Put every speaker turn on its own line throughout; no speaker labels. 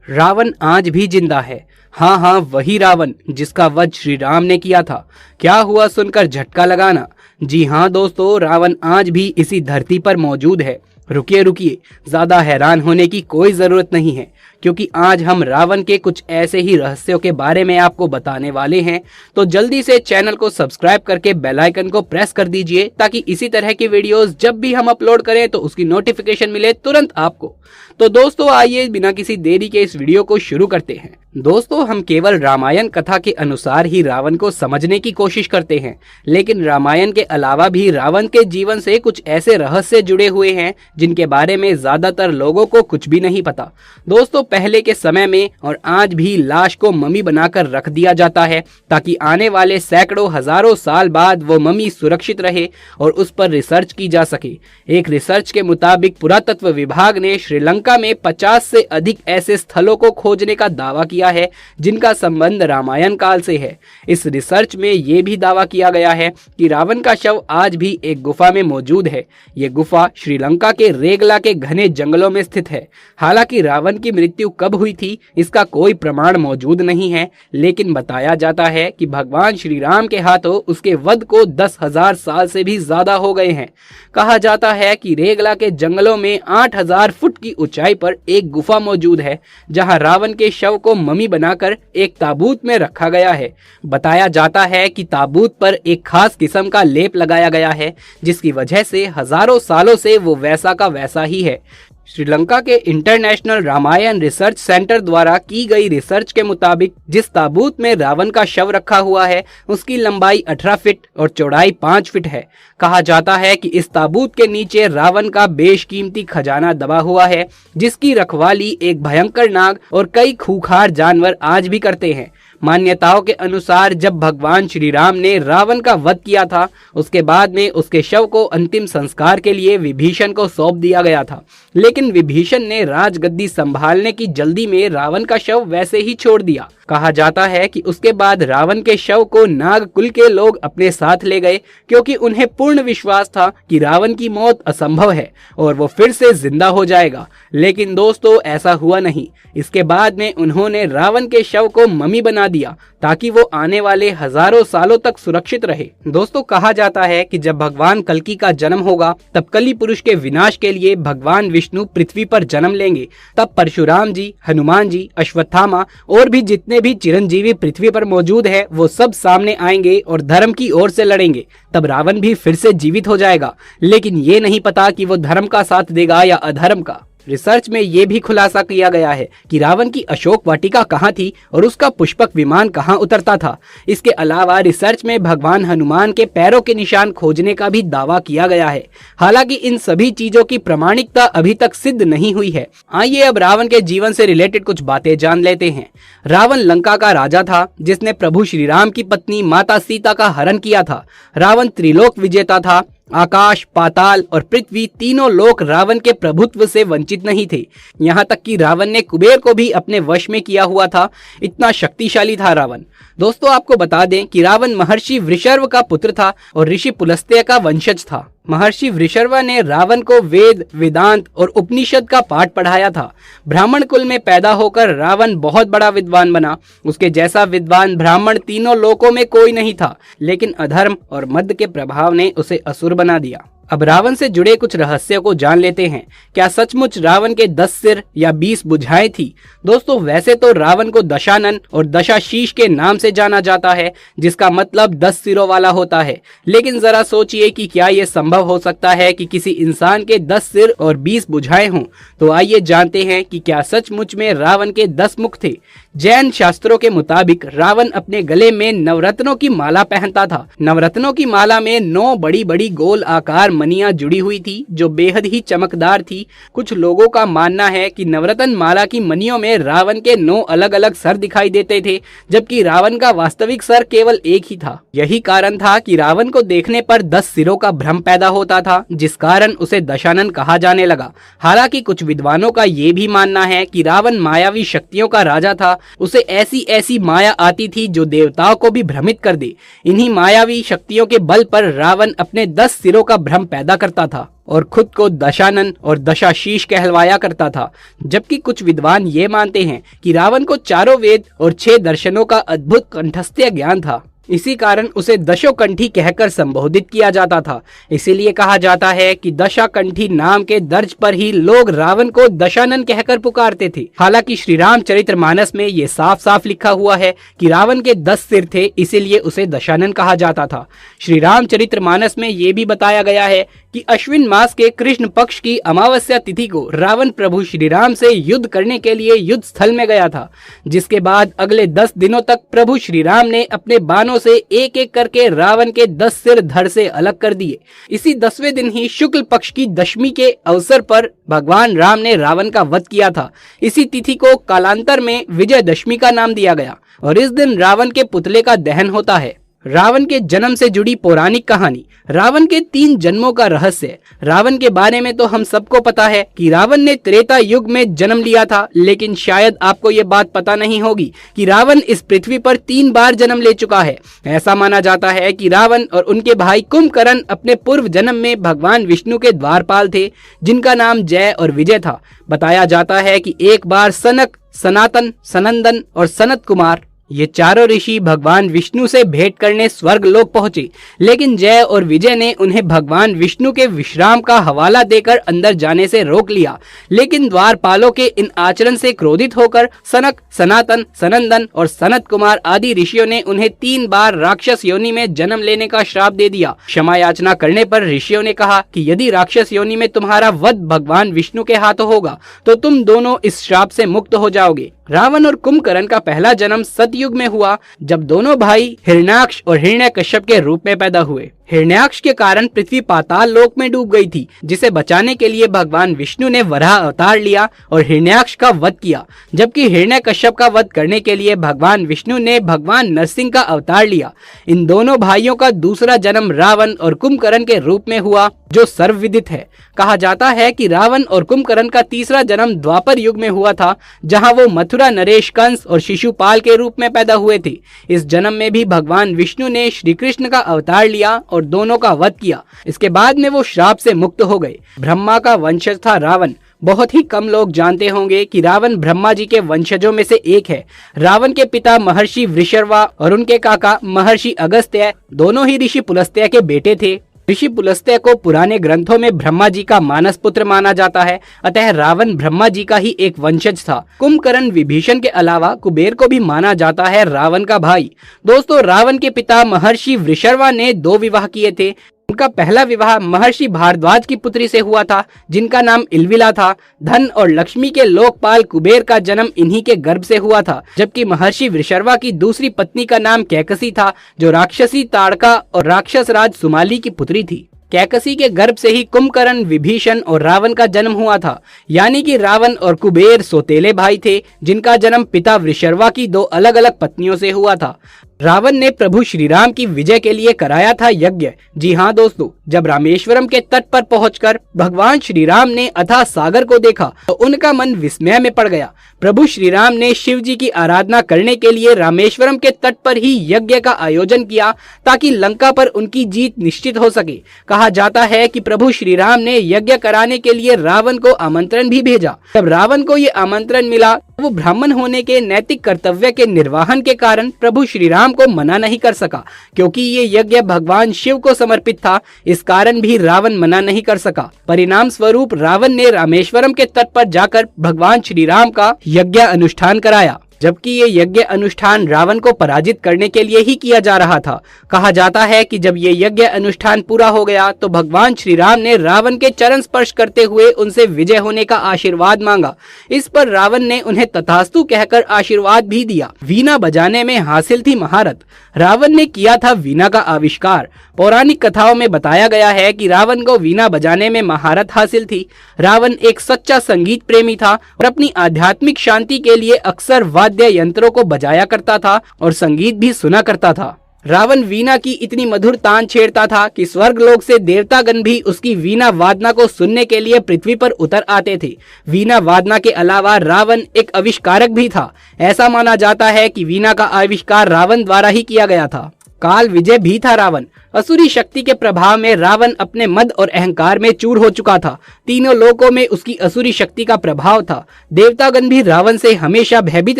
रावण आज भी जिंदा है। हाँ हाँ, वही रावण जिसका वध श्री राम ने किया था। क्या हुआ सुनकर झटका लगाना? जी हाँ दोस्तों, रावण आज भी इसी धरती पर मौजूद है। रुकिए रुकिए, ज्यादा हैरान होने की कोई जरूरत नहीं है, क्योंकि आज हम रावण के कुछ ऐसे ही रहस्यों के बारे में आपको बताने वाले हैं। तो जल्दी से चैनल को सब्सक्राइब करके बेल आइकन को प्रेस कर दीजिए, ताकि इसी तरह की वीडियोस जब भी हम अपलोड करें तो उसकी नोटिफिकेशन मिले तुरंत आपको। तो दोस्तों आइए बिना किसी देरी के इस वीडियो को शुरू करते हैं। दोस्तों, हम केवल रामायण कथा के अनुसार ही रावण को समझने की कोशिश करते हैं, लेकिन रामायण के अलावा भी रावण के जीवन से कुछ ऐसे रहस्य जुड़े हुए हैं जिनके बारे में ज्यादातर लोगों को कुछ भी नहीं पता। दोस्तों, पहले के समय में और आज भी लाश को मम्मी बनाकर रख दिया जाता है, ताकि आने वाले सैकड़ों हजारों साल बाद वो मम्मी सुरक्षित रहे और उस पर रिसर्च की जा सके। एक रिसर्च के मुताबिक पुरातत्व विभाग ने श्रीलंका में 50 से अधिक ऐसे स्थलों को खोजने का दावा किया है जिनका संबंध रामायण काल से है। इस रिसर्च में यह भी दावा किया गया है कि रावण का शव आज भी एक गुफा में मौजूद है। ये गुफा श्रीलंका के रेगला के घने जंगलों में स्थित है। हालांकि रावण की मृत्यु कब हुई थी इसका कोई प्रमाण मौजूद नहीं है, लेकिन बताया जाता है कि भगवान श्री राम के हाथों उसके वध को 10,000 साल से भी ज्यादा हो गए हैं। कहा जाता है कि रेगला के जंगलों में 8,000 फुट की ऊंचाई पर एक गुफा मौजूद है, जहां रावण के शव को मम्मी बनाकर एक ताबूत में रखा गया है। बताया जाता है कि ताबूत पर एक खास किस्म का लेप लगाया गया है, जिसकी वजह से हजारों सालों से वो वैसा का वैसा ही है। श्रीलंका के इंटरनेशनल रामायण रिसर्च सेंटर द्वारा की गई रिसर्च के मुताबिक जिस ताबूत में रावण का शव रखा हुआ है उसकी लंबाई 18 फीट और चौड़ाई 5 फीट है। कहा जाता है कि इस ताबूत के नीचे रावण का बेशकीमती खजाना दबा हुआ है, जिसकी रखवाली एक भयंकर नाग और कई खूंखार जानवर आज भी करते हैं। मान्यताओं के अनुसार जब भगवान श्री राम ने रावण का वध किया था, उसके बाद में उसके शव को अंतिम संस्कार के लिए विभीषण को सौंप दिया गया था, लेकिन विभीषण ने राजगद्दी संभालने की जल्दी में रावण का शव वैसे ही छोड़ दिया। कहा जाता है कि उसके बाद रावण के शव को नाग कुल के लोग अपने साथ ले गए, क्योंकि उन्हें पूर्ण विश्वास था कि रावण की मौत असंभव है और वो फिर से जिंदा हो जाएगा। लेकिन दोस्तों, ऐसा हुआ नहीं। इसके बाद में उन्होंने रावण के शव को मम्मी बना दिया, ताकि वो आने वाले हजारों सालों तक सुरक्षित रहे। दोस्तों, कहा जाता है कि जब भगवान कल्कि का जन्म होगा, तब कली पुरुष के विनाश के लिए भगवान विष्णु पृथ्वी पर जन्म लेंगे। तब परशुराम जी, हनुमान जी, अश्वत्थामा और भी जितने भी चिरंजीवी पृथ्वी पर मौजूद है वो सब सामने आएंगे और धर्म की ओर से लड़ेंगे। तब रावण भी फिर से जीवित हो जाएगा, लेकिन ये नहीं पता कि वो धर्म का साथ देगा या अधर्म का। रिसर्च में ये भी खुलासा किया गया है कि रावण की अशोक वाटिका कहाँ थी और उसका पुष्पक विमान कहाँ उतरता था। इसके अलावा रिसर्च में भगवान हनुमान के पैरों के निशान खोजने का भी दावा किया गया है। हालांकि इन सभी चीजों की प्रामाणिकता अभी तक सिद्ध नहीं हुई है। आइए अब रावण के जीवन से रिलेटेड कुछ बातें जान लेते हैं। रावण लंका का राजा था, जिसने प्रभु श्री राम की पत्नी माता सीता का हरण किया था। रावण त्रिलोक विजेता था। आकाश, पाताल और पृथ्वी तीनों लोक रावण के प्रभुत्व से वंचित नहीं थे। यहाँ तक कि रावण ने कुबेर को भी अपने वश में किया हुआ था। इतना शक्तिशाली था रावण। दोस्तों, आपको बता दें कि रावण महर्षि वृषर्व का पुत्र था और ऋषि पुलस्त्य का वंशज था। महर्षि वृषर्व ने रावण को वेद, वेदांत और उपनिषद का पाठ पढ़ाया था। ब्राह्मण कुल में पैदा होकर रावण बहुत बड़ा विद्वान बना। उसके जैसा विद्वान ब्राह्मण तीनों लोकों में कोई नहीं था, लेकिन अधर्म और मद के प्रभाव ने उसे असुर बना दिया। अब रावण से जुड़े कुछ रहस्यों को जान लेते हैं। क्या सचमुच रावण के 10 सिर या 20 भुजाएं थी? दोस्तों, वैसे तो रावण को दशानन और दशाशीष के नाम से जाना जाता है, जिसका मतलब 10 सिरों वाला होता है। लेकिन जरा सोचिए कि क्या यह संभव हो सकता है कि किसी इंसान के 10 सिर और 20 भुजाएं हों? तो आइए जानते हैं कि क्या सचमुच में रावण के 10 मुख थे। जैन शास्त्रों के मुताबिक रावण अपने गले में नवरत्नों की माला पहनता था। नवरत्नों की माला में 9 बड़ी बड़ी गोल आकार मनियां जुड़ी हुई थी, जो बेहद ही चमकदार थी। कुछ लोगों का मानना है कि नवरत्न माला की मनियों में रावण के 9 अलग अलग सर दिखाई देते थे, जबकि रावण का वास्तविक सर केवल एक ही था। यही कारण था कि रावण को देखने पर 10 सिरों का भ्रम पैदा होता था, जिस कारण उसे दशानन कहा जाने लगा। हालांकि कुछ विद्वानों का ये भी मानना है कि रावण मायावी शक्तियों का राजा था। उसे ऐसी ऐसी माया आती थी जो देवताओं को भी भ्रमित कर दे। इन्हीं मायावी शक्तियों के बल पर रावण अपने 10 सिरों का भ्रम पैदा करता था और खुद को दशानन और दशाशीष कहलवाया करता था। जबकि कुछ विद्वान ये मानते हैं कि रावण को चारों वेद और 6 दर्शनों का अद्भुत कंठस्थीय ज्ञान था। इसी कारण उसे दशोकंठी कहकर संबोधित किया जाता था। इसीलिए कहा जाता है कि दशाकंठी नाम के दर्ज पर ही लोग रावण को दशानन कहकर पुकारते थे। हालांकि श्री रामचरितमानस में ये साफ साफ लिखा हुआ है कि रावण के 10 सिर थे, इसीलिए उसे दशानन कहा जाता था। श्री रामचरितमानस में ये भी बताया गया है कि अश्विन मास के कृष्ण पक्ष की अमावस्या तिथि को रावण प्रभु श्री राम से युद्ध करने के लिए युद्ध स्थल में गया था, जिसके बाद अगले 10 दिनों तक प्रभु श्री राम ने अपने बाणों से एक एक करके रावण के 10 सिर धड़ से अलग कर दिए। इसी 10वें दिन ही शुक्ल पक्ष की दशमी के अवसर पर भगवान राम ने रावण का वध किया था। इसी तिथि को कालांतर में विजयदशमी का नाम दिया गया और इस दिन रावण के पुतले का दहन होता है। रावण के जन्म से जुड़ी पौराणिक कहानी। रावण के 3 जन्मों का रहस्य। रावण के बारे में तो हम सबको पता है कि रावण ने त्रेता युग में जन्म लिया था, लेकिन शायद आपको ये बात पता नहीं होगी कि रावण इस पृथ्वी पर 3 बार जन्म ले चुका है। ऐसा माना जाता है कि रावण और उनके भाई कुंभकर्ण अपने पूर्व जन्म में भगवान विष्णु के द्वारपाल थे, जिनका नाम जय और विजय था। बताया जाता है कि एक बार सनक, सनातन, सनंदन और सनत कुमार ये चारों ऋषि भगवान विष्णु से भेंट करने स्वर्ग लोक पहुंचे, लेकिन जय और विजय ने उन्हें भगवान विष्णु के विश्राम का हवाला देकर अंदर जाने से रोक लिया। लेकिन द्वारपालों के इन आचरण से क्रोधित होकर सनक, सनातन, सनंदन और सनत कुमार आदि ऋषियों ने उन्हें 3 बार राक्षस योनि में जन्म लेने का श्राप दे दिया। क्षमा याचना करने पर ऋषियों ने कहा कि यदि राक्षस योनि में तुम्हारा वध भगवान विष्णु के हाथों होगा तो तुम दोनों इस श्राप से मुक्त हो जाओगे। रावण और कुंभकर्ण का पहला जन्म सतयुग में हुआ, जब दोनों भाई हिरण्याक्ष और हिरण्यकश्यप के रूप में पैदा हुए। हिरण्याक्ष के कारण पृथ्वी पाताल लोक में डूब गई थी, जिसे बचाने के लिए भगवान विष्णु ने वराह अवतार लिया और हिरण्याक्ष का वध किया। जबकि हिरण्यकश्यप का वध करने के लिए भगवान विष्णु ने भगवान नरसिंह का अवतार लिया। इन दोनों भाइयों का दूसरा जन्म रावण और कुंभकर्ण के रूप में हुआ, जो सर्वविदित है। कहा जाता है कि रावण और कुंभकर्ण का तीसरा जन्म द्वापर युग में हुआ था, जहां वो मथुरा नरेश, कंस और शिशुपाल के रूप में पैदा हुए थे। इस जन्म में भी भगवान विष्णु ने श्री कृष्ण का अवतार लिया और दोनों का वध किया। इसके बाद में वो श्राप से मुक्त हो गए। ब्रह्मा का वंशज था रावण। बहुत ही कम लोग जानते होंगे कि रावण ब्रह्मा जी के वंशजों में से एक है। रावण के पिता महर्षि वृषर्वा और उनके काका महर्षि अगस्त्य दोनों ही ऋषि पुलस्त्य के बेटे थे। ऋषि पुलस्त्य को पुराने ग्रंथों में ब्रह्मा जी का मानस पुत्र माना जाता है, अतः रावण ब्रह्मा जी का ही एक वंशज था। कुंभकर्ण विभीषण के अलावा कुबेर को भी माना जाता है रावण का भाई। दोस्तों, रावण के पिता महर्षि वृषर्वा ने 2 विवाह किए थे। उनका पहला विवाह महर्षि भारद्वाज की पुत्री से हुआ था, जिनका नाम इलविला था। धन और लक्ष्मी के लोकपाल कुबेर का जन्म इन्हीं के गर्भ से हुआ था। जबकि महर्षि वृषर्वा की दूसरी पत्नी का नाम कैकसी था, जो राक्षसी ताड़का और राक्षस राज सुमाली की पुत्री थी। कैकसी के गर्भ से ही कुंभकर्ण, विभीषण और रावण का जन्म हुआ था। यानी कि रावण और कुबेर सौतेले भाई थे, जिनका जन्म पिता वृषर्वा की 2 अलग अलग पत्नियों से हुआ था। रावण ने प्रभु श्री राम की विजय के लिए कराया था यज्ञ। जी हाँ दोस्तों, जब रामेश्वरम के तट पर पहुंचकर भगवान श्री राम ने अथाह सागर को देखा तो उनका मन विस्मय में पड़ गया। प्रभु श्री राम ने शिव जी की आराधना करने के लिए रामेश्वरम के तट पर ही यज्ञ का आयोजन किया, ताकि लंका पर उनकी जीत निश्चित हो सके। कहा जाता है कि प्रभु श्री राम ने यज्ञ कराने के लिए रावण को आमंत्रण भी भेजा। जब रावण को ये आमंत्रण मिला, वो ब्राह्मण होने के नैतिक कर्तव्य के निर्वहन के कारण प्रभु श्री राम को मना नहीं कर सका, क्योंकि ये यज्ञ भगवान शिव को समर्पित था। इस कारण भी रावण मना नहीं कर सका। परिणाम स्वरूप रावण ने रामेश्वरम के तट पर जाकर भगवान श्री राम का यज्ञ अनुष्ठान कराया, जबकि ये यज्ञ अनुष्ठान रावण को पराजित करने के लिए ही किया जा रहा था। कहा जाता है कि जब ये यज्ञ अनुष्ठान पूरा हो गया तो भगवान श्री राम ने रावण के चरण स्पर्श करते हुए उनसे विजय होने का आशीर्वाद मांगा। इस पर रावण ने उन्हें तथास्तु कहकर आशीर्वाद भी दिया। वीणा बजाने में हासिल थी महारत। रावण ने किया था वीणा का आविष्कार। पौराणिक कथाओं में बताया गया है कि रावण को वीणा बजाने में महारत हासिल थी। रावण एक सच्चा संगीत प्रेमी था और अपनी आध्यात्मिक शांति के लिए अक्सर वाद्य यंत्रों को बजाया करता था और संगीत भी सुना करता था। रावण वीणा की इतनी मधुर तान छेड़ता था कि स्वर्गलोक से देवतागण भी उसकी वीणा वादना को सुनने के लिए पृथ्वी पर उतर आते थे। वीणा वादना के अलावा रावण एक आविष्कारक भी था। ऐसा माना जाता है कि वीणा का आविष्कार रावण द्वारा ही किया गया था। काल विजय भी था रावण। असुरी शक्ति के प्रभाव में रावण अपने मद और अहंकार में चूर हो चुका था। तीनों लोकों में उसकी असुरी शक्ति का प्रभाव था। देवतागण भी रावण से हमेशा भयभीत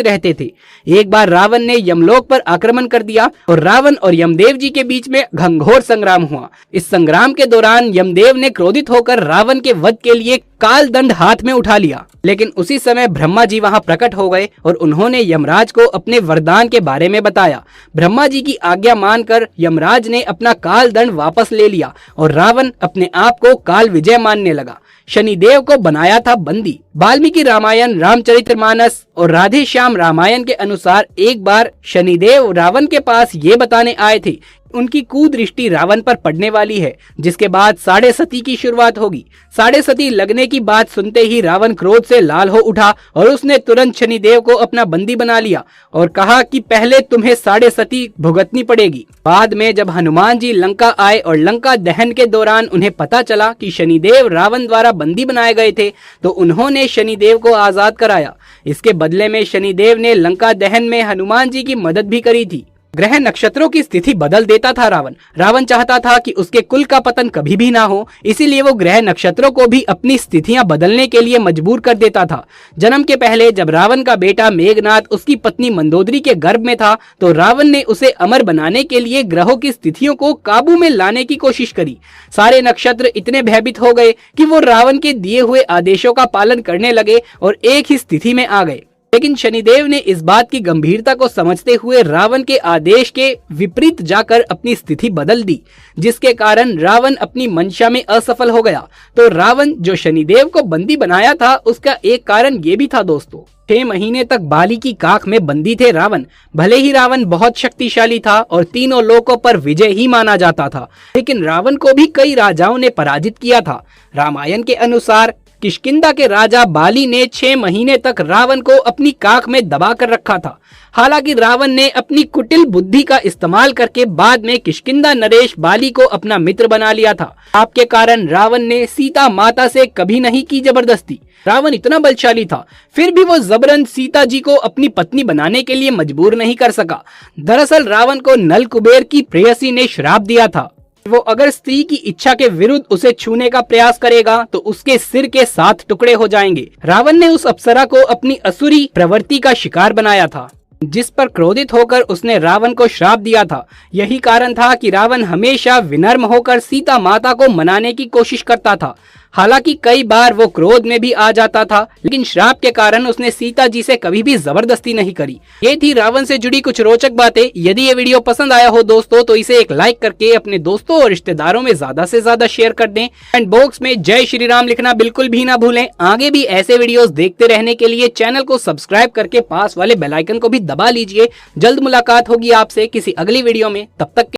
रहते थे। एक बार रावण ने यमलोक पर आक्रमण कर दिया और रावण और यमदेव जी के बीच में घंघोर संग्राम हुआ। इस संग्राम के दौरान यमदेव ने क्रोधित होकर रावण के वध के लिए काल दंड हाथ में उठा लिया, लेकिन उसी समय ब्रह्मा जी वहां प्रकट हो गए और उन्होंने यमराज को अपने वरदान के बारे में बताया। ब्रह्मा जी की आज्ञा मानकर यमराज ने अपना काल दंड वापस ले लिया और रावण अपने आप को काल विजय मानने लगा। शनिदेव को बनाया था बंदी। वाल्मीकि रामायण, रामचरितमानस और राधे श्याम रामायण के अनुसार एक बार शनिदेव रावण के पास ये बताने आए थे उनकी कुदृष्टि रावण पर पड़ने वाली है, जिसके बाद साढ़े सती की शुरुआत होगी। साढ़े सती लगने की बात सुनते ही रावण क्रोध से लाल हो उठा और उसने तुरंत शनिदेव को अपना बंदी बना लिया और कहा कि पहले तुम्हें साढ़े सती भुगतनी पड़ेगी। बाद में जब हनुमान जी लंका आए और लंका दहन के दौरान उन्हें पता चला कि शनिदेव रावण द्वारा बंदी बनाए गए थे, तो उन्होंने शनिदेव को आजाद कराया। इसके बदले में शनिदेव ने लंका दहन में हनुमान जी की मदद भी करी थी। ग्रह नक्षत्रों की स्थिति बदल देता था रावण। रावण चाहता था कि उसके कुल का पतन कभी भी ना हो, इसीलिए वो ग्रह नक्षत्रों को भी अपनी स्थितियां बदलने के लिए मजबूर कर देता था। जन्म के पहले जब रावण का बेटा मेघनाथ उसकी पत्नी मंदोदरी के गर्भ में था, तो रावण ने उसे अमर बनाने के लिए ग्रहों की स्थितियों को काबू में लाने की कोशिश करी। सारे नक्षत्र इतने भयभीत हो गए कि वो रावण के दिए हुए आदेशों का पालन करने लगे और एक ही स्थिति में आ गए। लेकिन शनिदेव ने इस बात की गंभीरता को समझते हुए रावण के आदेश के विपरीत जाकर अपनी स्थिति बदल दी, जिसके कारण रावण अपनी मंशा में असफल हो गया। तो रावण जो शनिदेव को बंदी बनाया था, उसका एक कारण ये भी था दोस्तों। 6 महीने तक बाली की काख में बंदी थे रावण। भले ही रावण बहुत शक्तिशाली था और तीनों लोकों पर विजय ही माना जाता था, लेकिन रावण को भी कई राजाओं ने पराजित किया था। रामायण के अनुसार किष्किंधा के राजा बाली ने 6 महीने तक रावण को अपनी काख में दबा कर रखा था। हालांकि रावण ने अपनी कुटिल बुद्धि का इस्तेमाल करके बाद में किष्किंधा नरेश बाली को अपना मित्र बना लिया था। आपके कारण रावण ने सीता माता से कभी नहीं की जबरदस्ती। रावण इतना बलशाली था, फिर भी वो जबरन सीता जी को अपनी पत्नी बनाने के लिए मजबूर नहीं कर सका। दरअसल रावण को नल कुबेर की प्रेयसी ने श्राप दिया था, वो अगर स्त्री की इच्छा के विरुद्ध उसे छूने का प्रयास करेगा तो उसके सिर के 7 टुकड़े हो जाएंगे। रावण ने उस अप्सरा को अपनी असुरी प्रवृत्ति का शिकार बनाया था, जिस पर क्रोधित होकर उसने रावण को श्राप दिया था। यही कारण था कि रावण हमेशा विनम्र होकर सीता माता को मनाने की कोशिश करता था। हालांकि कई बार वो क्रोध में भी आ जाता था, लेकिन श्राप के कारण उसने सीता जी से कभी भी जबरदस्ती नहीं करी। ये थी रावण से जुड़ी कुछ रोचक बातें। यदि ये वीडियो पसंद आया हो दोस्तों, तो इसे एक लाइक करके अपने दोस्तों और रिश्तेदारों में ज्यादा से ज्यादा शेयर कर दें। एंड बॉक्स में जय श्री राम लिखना बिल्कुल भी ना भूलें। आगे भी ऐसे वीडियोस देखते रहने के लिए चैनल को सब्सक्राइब करके पास वाले बेल आइकन को भी दबा लीजिए। जल्द मुलाकात होगी आपसे किसी अगली वीडियो में, तब तक